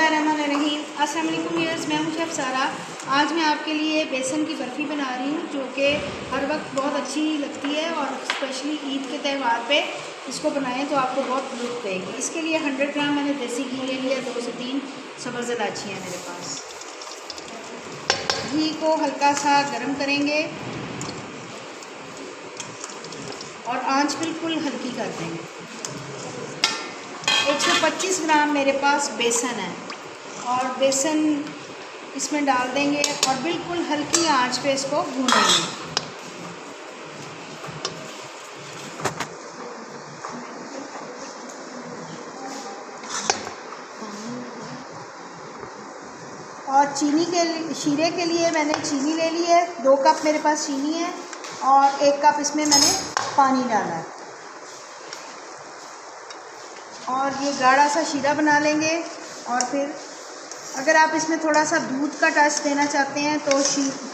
बिस्मिल्लाहिर्रहमानिर्रहीम। अस्सलाम वालेकुम व्यूअर्स, मैं हूं शेफ़ सारा। आज मैं आपके लिए बेसन की बर्फ़ी बना रही हूं जो कि हर वक्त बहुत अच्छी लगती है और स्पेशली ईद के त्यौहार पे इसको बनाएं तो आपको बहुत लुत्फ़ देगी। इसके लिए 100 ग्राम मैंने देसी घी ले लिया, 2 से 3 सब्ज़ इलायची हैं मेरे पास। घी को हल्का सा गर्म करेंगे और आंच बिल्कुल हल्की कर देंगे। 125 ग्राम मेरे पास बेसन है और बेसन इसमें डाल देंगे और बिल्कुल हल्की आंच पे इसको भूनेंगे। और चीनी के शीरे के लिए मैंने चीनी ले ली है, 2 कप मेरे पास चीनी है और 1 कप इसमें मैंने पानी डाला है। और ये गाढ़ा सा शीरा बना लेंगे। और फिर अगर आप इसमें थोड़ा सा दूध का टच देना चाहते हैं तो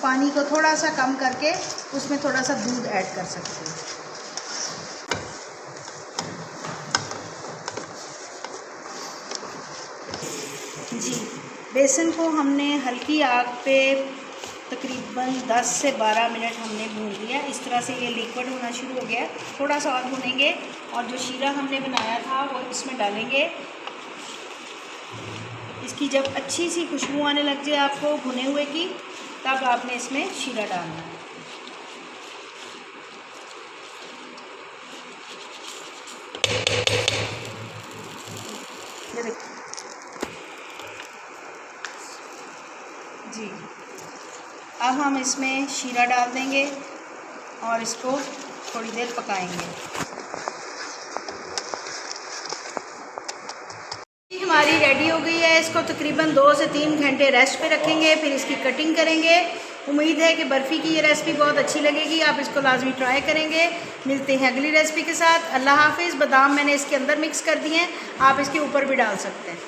पानी को थोड़ा सा कम करके उसमें थोड़ा सा दूध ऐड कर सकते हैं। जी, बेसन को हमने हल्की आग पे तकरीबन 10 से 12 मिनट हमने भून लिया। इस तरह से ये लिक्विड होना शुरू हो गया। थोड़ा सा और भूनेंगे और जो शीरा हमने बनाया था वो इसमें डालेंगे। इसकी जब अच्छी सी खुशबू आने लग जाए आपको भुने हुए की, तब आपने इसमें शीरा डालना है। जी, अब हम इसमें शीरा डाल देंगे और इसको थोड़ी देर पकाएंगे। हमारी रेडी हो गई है। इसको तकरीबन 2 से 3 घंटे रेस्ट पे रखेंगे, फिर इसकी कटिंग करेंगे। उम्मीद है कि बर्फ़ी की ये रेसिपी बहुत अच्छी लगेगी, आप इसको लाजमी ट्राई करेंगे। मिलते हैं अगली रेसिपी के साथ। अल्लाह हाफिज़। बादाम मैंने इसके अंदर मिक्स कर दिए हैं, आप इसके ऊपर भी डाल सकते हैं।